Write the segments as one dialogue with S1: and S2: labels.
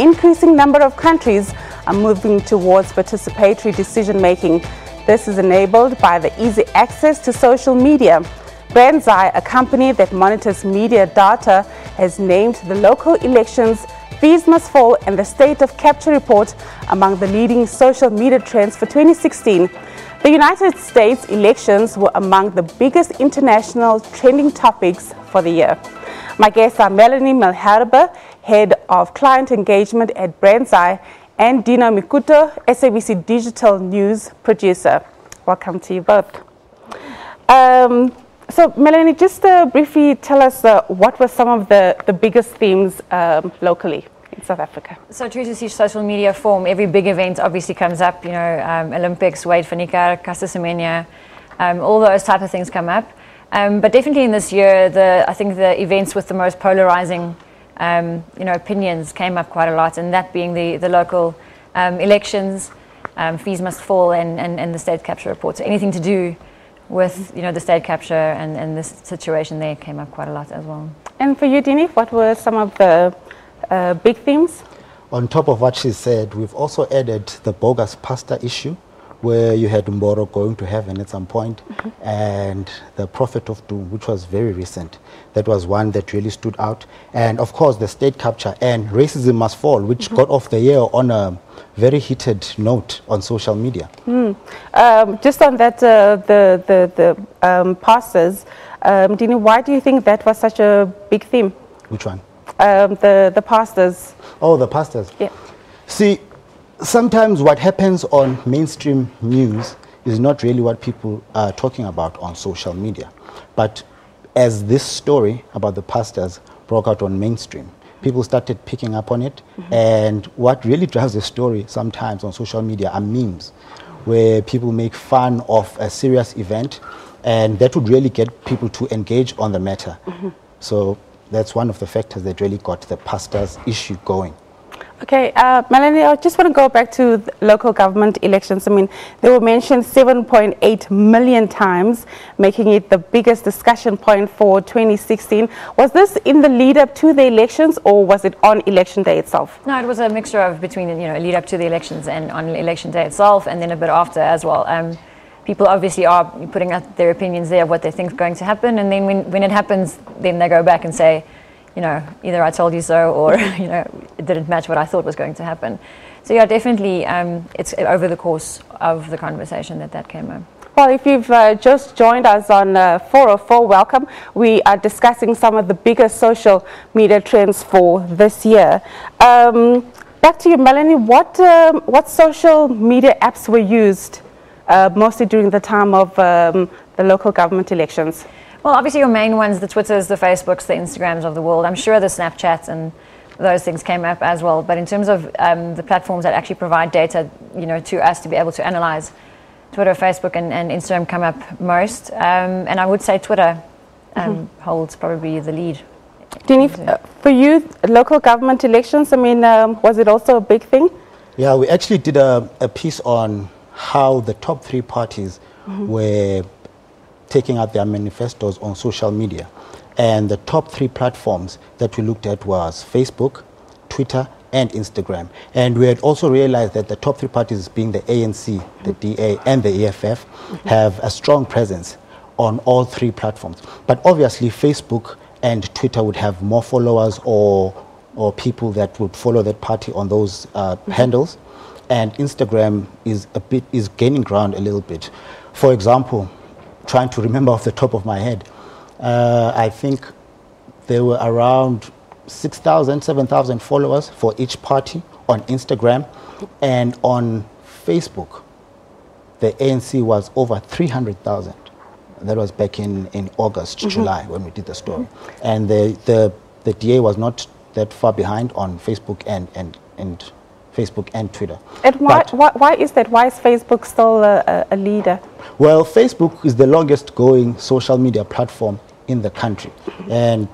S1: increasing number of countries are moving towards participatory decision-making. This is enabled by the easy access to social media. BrandZai, a company that monitors media data, has named the local elections, fees must fall, and the state of capture report among the leading social media trends for 2016. The United States elections were among the biggest international trending topics for the year. My guests are Melanie Malherbe, Head of Client Engagement at BrandZai, and Dina Mikuto, SABC Digital News Producer. Welcome to you both. So Melanie, just briefly tell us what were some of the biggest themes locally in South Africa? So
S2: true to see social media form. Every big event obviously comes up, you know, Olympics, Wade van Niekerk, Caster Semenya, all those type of things come up. But definitely in this year, I think the events with the most polarizing opinions came up quite a lot, and that being the local elections, fees must fall, and the state capture report. So anything to do with the state capture and this situation there came up quite a lot as well. And for you, Dini, what were some of the big themes?
S3: On top of what she said, we've also added the bogus pasta issue, where you had Mboro going to heaven at some point, and the Prophet of Doom, which was very recent. That was one that really stood out. And of course, the state capture and racism must fall, which got off the year on a very heated note on social media.
S1: Just on that, the pastors, Dini, why do you think that was such a big theme?
S3: Which one?
S1: The pastors.
S3: Oh, the pastors.
S1: Yeah.
S3: See, sometimes what happens on mainstream news is not really what people are talking about on social media. But as this story about the pastors broke out on mainstream, people started picking up on it. And what really drives the story sometimes on social media are memes, where people make fun of a serious event, and that would really get people to engage on the matter. So that's one of the factors that really got the pastors issue going.
S1: Okay, Melanie, I just want to go back to the local government elections. I mean, they were mentioned 7.8 million times, making it the biggest discussion point for 2016. Was this in the lead up to the elections, or was it on election day itself?
S2: No, it was a mixture of between, lead up to the elections and on election day itself, and then a bit after as well. People obviously are putting out their opinions there of what they think is going to happen, and then when it happens, then they go back and say, either I told you so, or, it didn't match what I thought was going to happen. So yeah, definitely, it's over the course of the conversation that came up.
S1: Well, if you've just joined us on 404, welcome. We are discussing some of the biggest social media trends for this year. Back to you, Melanie, what social media apps were used mostly during the time of the local government elections?
S2: Well, obviously your main ones, the Twitters, the Facebooks, the Instagrams of the world. I'm sure the Snapchats and those things came up as well. But in terms of the platforms that actually provide data, to us to be able to analyze, Twitter, Facebook, and Instagram come up most. And I would say Twitter holds probably the lead.
S1: Dini, for you, local government elections, I mean, was it also a big thing?
S3: Yeah, we actually did a piece on how the top three parties were taking out their manifestos on social media. And the top three platforms that we looked at was Facebook, Twitter, and Instagram. And we had also realized that the top three parties, being the ANC, the DA, and the EFF, have a strong presence on all three platforms. But obviously, Facebook and Twitter would have more followers or people that would follow that party on those handles. And Instagram is gaining ground a little bit. For example, trying to remember off the top of my head, I think there were around 6,000, 7,000 followers for each party on Instagram. And on Facebook, the ANC was over 300,000. That was back in August, July, when we did the story. And the DA was not that far behind on Facebook and Facebook and Twitter.
S1: And why is that? Why is Facebook still a leader?
S3: Well, Facebook is the longest going social media platform in the country. And,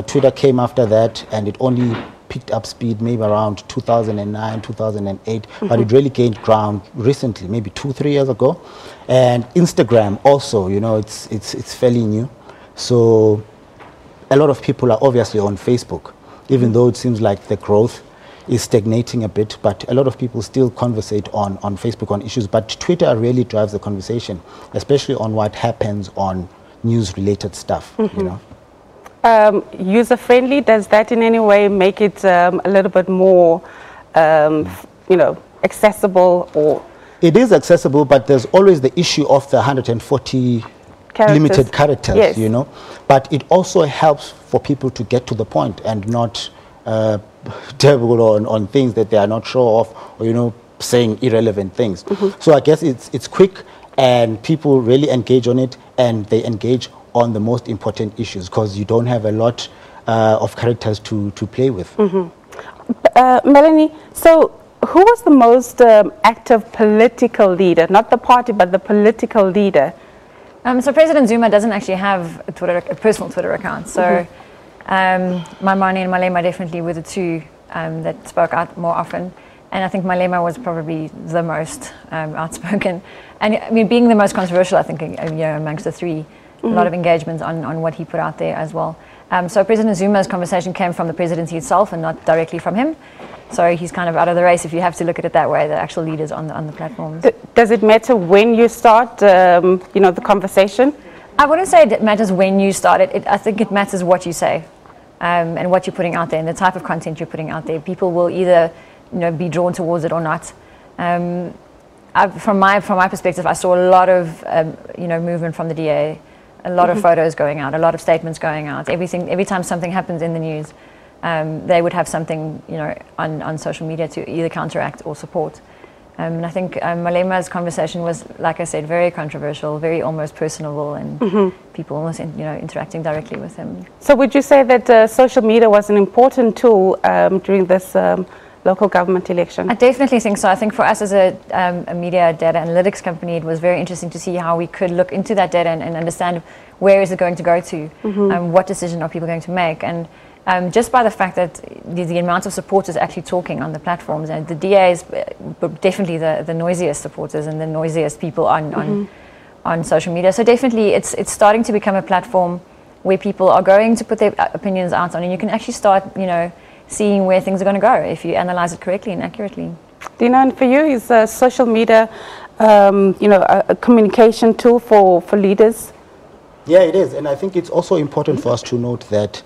S3: Twitter came after that, and it only picked up speed maybe around 2009, 2008, but it really gained ground recently, maybe 2-3 years ago. And Instagram also, it's fairly new. So a lot of people are obviously on Facebook, even though it seems like the growth is stagnating a bit, but a lot of people still conversate on Facebook on issues. But Twitter really drives the conversation, especially on what happens on news-related stuff, you know.
S1: User-friendly, does that in any way make it a little bit more, you know, accessible? Or
S3: it is accessible, but there's always the issue of the 140 limited characters, yes, you know. But it also helps for people to get to the point and not dabble on things that they are not sure of, or, you know, saying irrelevant things. So I guess it's quick, and people really engage on it, and they engage on the most important issues because you don't have a lot of characters to play with.
S1: Melanie, so who was the most active political leader, not the party, but the political leader?
S2: So President Zuma doesn't actually have a personal Twitter account. So Mamani and Malema definitely were the two that spoke out more often. And I think Malema was probably the most outspoken. And I mean, being the most controversial, I think, you know, amongst the three, a lot of engagement on what he put out there as well. So President Zuma's conversation came from the presidency itself and not directly from him. So he's kind of out of the race, if you have to look at it that way, the actual leaders on the platforms.
S1: Does it matter when you start, you know, the conversation?
S2: I wouldn't say it matters when you start it. I think it matters what you say and what you're putting out there and the type of content you're putting out there. People will either, you know, be drawn towards it or not. From my perspective, I saw a lot of, you know, movement from the DA. A lot of photos going out, a lot of statements going out. Every time something happens in the news, they would have something, you know, on social media to either counteract or support. And I think Malema's conversation was, like I said, very controversial, very almost personable, and people almost, you know, interacting directly with him.
S1: So would you say that social media was an important tool during this local government election?
S2: I definitely think so. I think for us as a media data analytics company, it was very interesting to see how we could look into that data and understand where is it going to go to, what decision are people going to make. And just by the fact that the amount of supporters actually talking on the platforms, and the DA is definitely the noisiest supporters and the noisiest people on social media. So definitely it's starting to become a platform where people are going to put their opinions out on, and you can actually start, you know, seeing where things are going to go if you analyze it correctly and accurately.
S1: Dina, and for you, is social media, you know, a communication tool for leaders?
S3: Yeah, it is. And I think it's also important for us to note that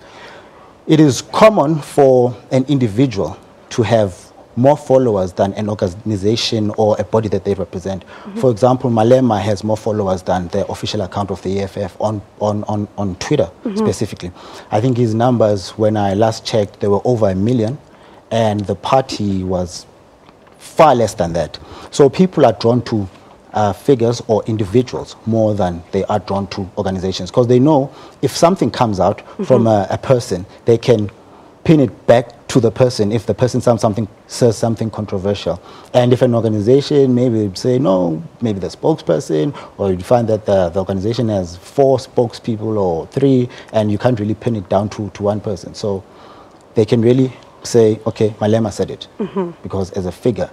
S3: it is common for an individual to have more followers than an organization or a body that they represent. For example, Malema has more followers than the official account of the EFF on Twitter specifically. I think his numbers, when I last checked, they were over 1 million, and the party was far less than that. So people are drawn to figures or individuals more than they are drawn to organizations, because they know if something comes out from a person, they can pin it back to the person if the person says something controversial. And if an organization maybe say no, maybe the spokesperson, or you find that the organization has 4 spokespeople or 3, and you can't really pin it down to one person. So they can really say, okay, Malema said it, because as a figure,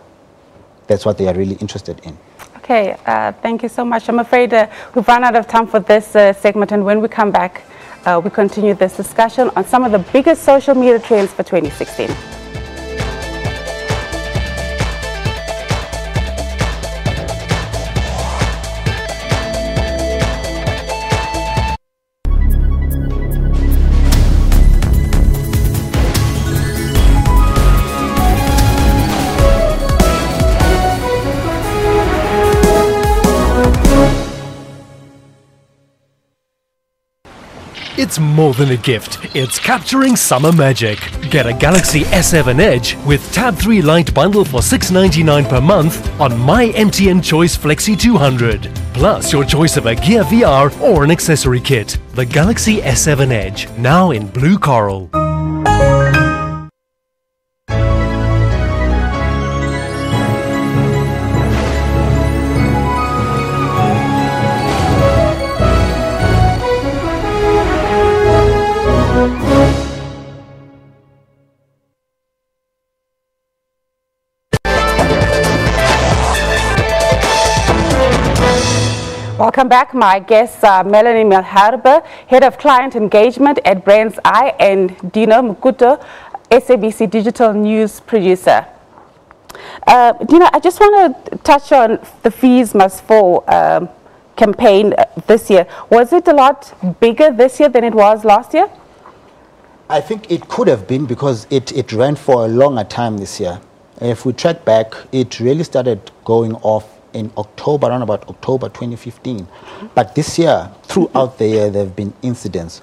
S3: that's what they are really interested in.
S1: Okay, thank you so much. I'm afraid we've run out of time for this segment, and when we come back, we continue this discussion on some of the biggest social media trends for 2016.
S4: It's more than a gift, it's capturing summer magic. Get a Galaxy S7 Edge with Tab 3 Lite bundle for $6.99 per month on My MTN Choice Flexi 200. Plus your choice of a Gear VR or an accessory kit. The Galaxy S7 Edge, now in blue coral.
S1: Welcome back. My guests are Melanie Melharbe, Head of Client Engagement at Brand's Eye, and Dina Mukuto, SABC digital news producer. Dina, I just want to touch on the Fees Must Fall campaign this year. Was it a lot bigger this year than it was last year?
S3: I think it could have been, because it ran for a longer time this year. If we track back, it really started going off in October, around about October 2015. But this year, throughout the year, there have been incidents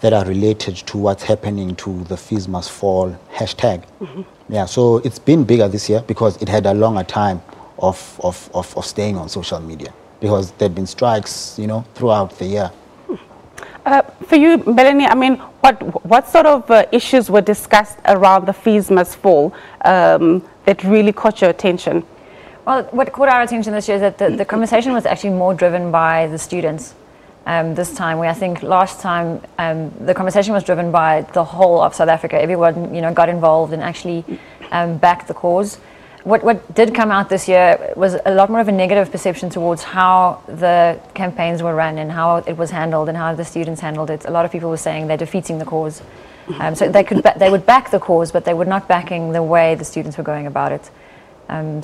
S3: that are related to what's happening to the Fees Must Fall hashtag. Yeah, so it's been bigger this year because it had a longer time of staying on social media, because there have been strikes, you know, throughout the year.
S1: For you, Melanie, I mean, what sort of issues were discussed around the Fees Must Fall that really caught your attention?
S2: Well, what caught our attention this year is that the conversation was actually more driven by the students this time, where I think last time the conversation was driven by the whole of South Africa. Everyone, you know, got involved and actually backed the cause. What did come out this year was a lot more of a negative perception towards how the campaigns were run and how it was handled and how the students handled it. A lot of people were saying they're defeating the cause. So they would back the cause, but they were not backing the way the students were going about it.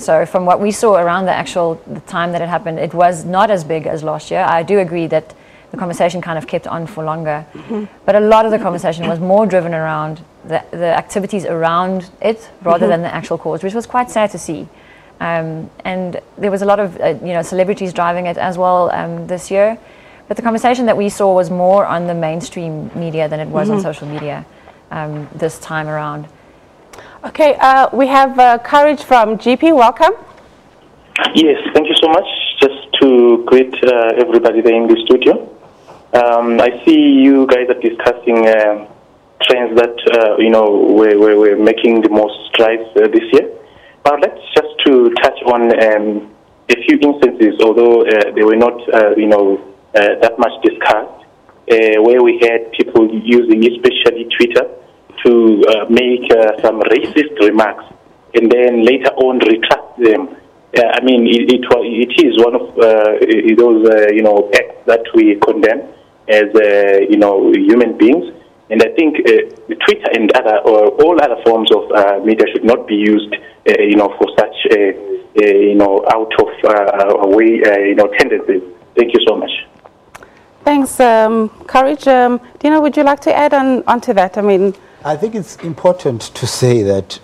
S2: So from what we saw around the time that it happened, it was not as big as last year. I do agree that the conversation kind of kept on for longer. But a lot of the conversation was more driven around the activities around it rather than the actual cause, which was quite sad to see. And there was a lot of celebrities driving it as well this year. But the conversation that we saw was more on the mainstream media than it was on social media this time around.
S1: Okay, we have Courage from GP. Welcome.
S5: Yes, thank you so much. Just to greet everybody there in the studio. I see you guys are discussing trends that we're making the most strides this year. But let's just to touch on a few instances, although they were not that much discussed, where we had people using, especially Twitter, to make some racist remarks and then later on retract them. I mean, it is one of those acts that we condemn as human beings, and I think Twitter and all other forms of media should not be used for such out of way tendencies. Thank you so much.
S1: Thanks, Courage. Dina, would you like to add on to that? I mean,
S3: I think it's important to say that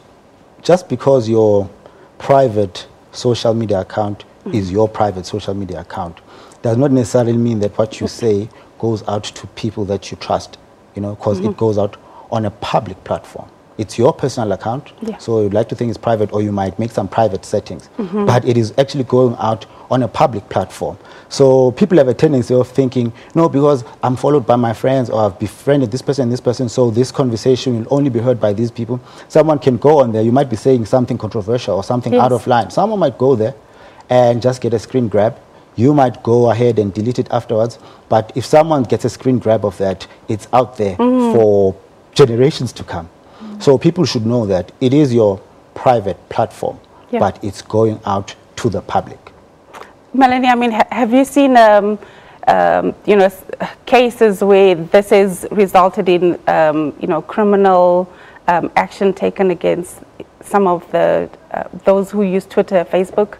S3: just because your private social media account is your private social media account does not necessarily mean that what you say goes out to people that you trust, because it goes out on a public platform. It's your personal account, so you'd like to think it's private, or you might make some private settings, but it is actually going out on a public platform. So people have a tendency of thinking, no, because I'm followed by my friends, or I've befriended this person, so this conversation will only be heard by these people. Someone can go on there, you might be saying something controversial or something out of line. Someone might go there and just get a screen grab. You might go ahead and delete it afterwards, but if someone gets a screen grab of that, it's out there for generations to come. So people should know that it is your private platform, but it's going out to the public.
S1: Melanie, I mean, have you seen cases where this has resulted in criminal action taken against some of the those who use Twitter, Facebook?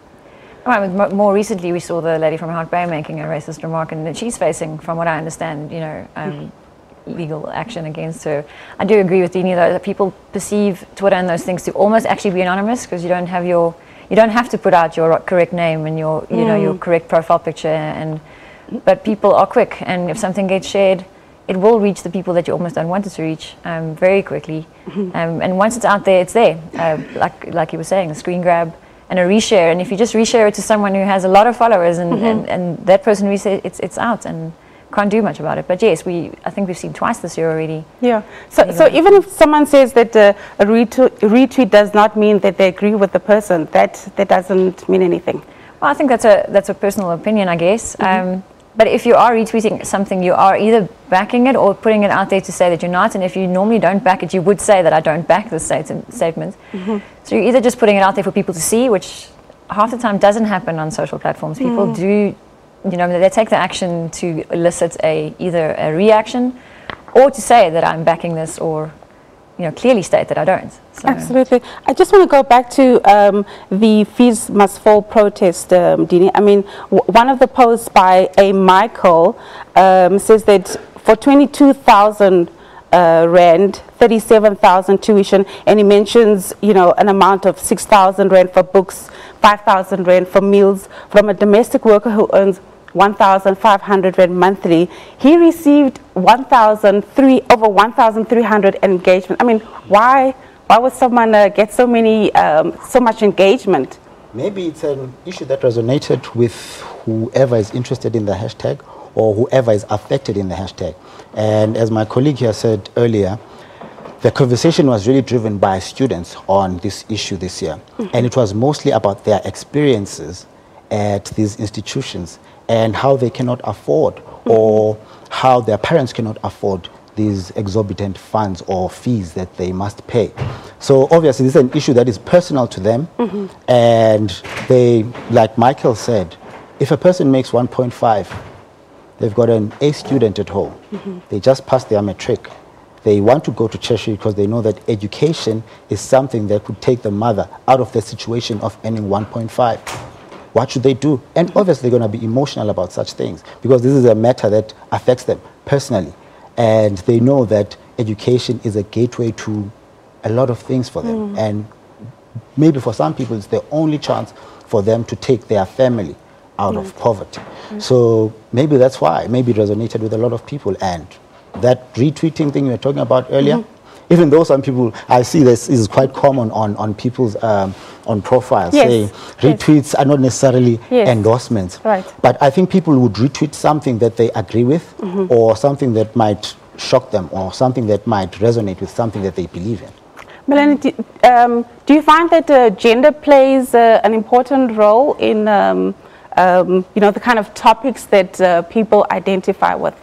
S2: Well, more recently, we saw the lady from Hart Bay making a racist remark, and she's facing, from what I understand, legal action against her. I do agree with Dini, though, that people perceive Twitter and those things to almost actually be anonymous, because you don't have to put out your correct name and your your correct profile picture, but people are quick, and if something gets shared, it will reach the people that you almost don't want it to reach very quickly. And once it's out there, it's there. Like you were saying, a screen grab and a reshare, and if you just reshare it to someone who has a lot of followers, and that person reshares, it's out and can't do much about it. But yes, I think we've seen twice this year already. Yeah.
S1: So even if someone says that a retweet does not mean that they agree with the person, that doesn't mean anything.
S2: Well, I think that's a personal opinion, I guess. But if you are retweeting something, you are either backing it or putting it out there to say that you're not. And if you normally don't back it, you would say that I don't back this statement. So you're either just putting it out there for people to see, which half the time doesn't happen on social platforms. People do, they take the action to elicit either a reaction or to say that I'm backing this or clearly state that I don't. So.
S1: Absolutely. I just want to go back to the Fees Must Fall protest, Dini. I mean, one of the posts by A. Michael says that for 22,000 rand, 37,000 tuition, and he mentions, an amount of 6,000 rand for books, 5,000 rand for meals from a domestic worker who earns 1,500 rand monthly. He received over 1,300 engagement. I mean, why would someone get so much engagement?
S3: Maybe it's an issue that resonated with whoever is interested in the hashtag or whoever is affected in the hashtag. And as my colleague here said earlier, the conversation was really driven by students on this issue this year. And it was mostly about their experiences at these institutions and how they cannot afford or how their parents cannot afford these exorbitant funds or fees that they must pay. So obviously this is an issue that is personal to them, and they, like Michael said, if a person makes 1.5, they've got an A student at home, they just passed their matric, they want to go to tertiary because they know that education is something that could take the mother out of the situation of earning 1.5. What should they do? And obviously they're going to be emotional about such things because this is a matter that affects them personally. And they know that education is a gateway to a lot of things for them. And maybe for some people, it's the only chance for them to take their family out of poverty. So maybe that's why. Maybe it resonated with a lot of people. And that retweeting thing we were talking about earlier, even though some people, I see this is quite common on people's on profiles, saying retweets are not necessarily endorsements.
S1: Right.
S3: But I think people would retweet something that they agree with or something that might shock them or something that might resonate with something that they believe in.
S1: Melanie, do you find that gender plays an important role in the kind of topics that people identify with?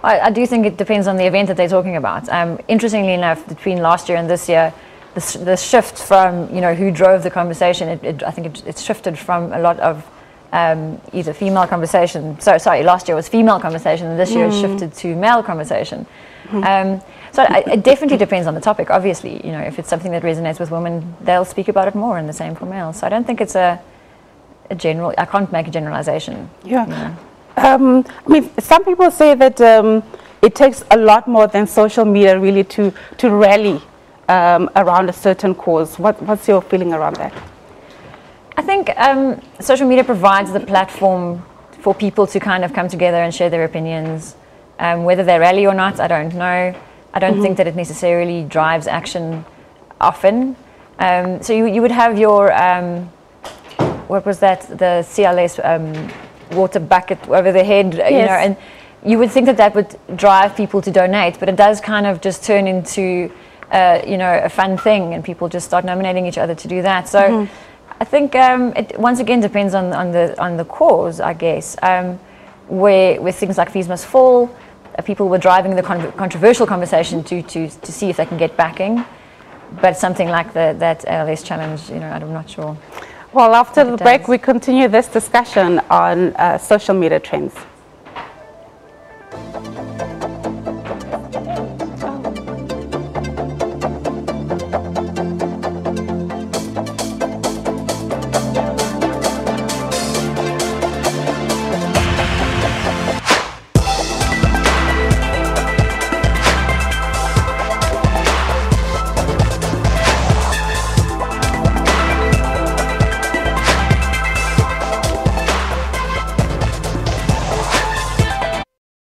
S2: I do think it depends on the event that they're talking about. Interestingly enough, between last year and this year, the shift from who drove the conversation, I think it's shifted from a lot of either female conversation. Sorry, last year was female conversation, and this year it's shifted to male conversation. So it definitely depends on the topic. Obviously, if it's something that resonates with women, they'll speak about it more, and the same for males. So I don't think it's a general. I can't make a generalization.
S1: Yeah. I mean, some people say that it takes a lot more than social media really to rally around a certain cause. What's your feeling around that?
S2: I think social media provides the platform for people to kind of come together and share their opinions. Whether they rally or not, I don't know. I don't think that it necessarily drives action often. So you would have your, what was that, the CLS water bucket over the head, and you would think that would drive people to donate, but it does kind of just turn into, a fun thing, and people just start nominating each other to do that. So I think it once again depends on the cause, I guess. Where with things like Fees Must Fall, people were driving the controversial conversation to see if they can get backing, but something like that ALS challenge, I'm not sure.
S1: Well, after the break, we continue this discussion on social media trends.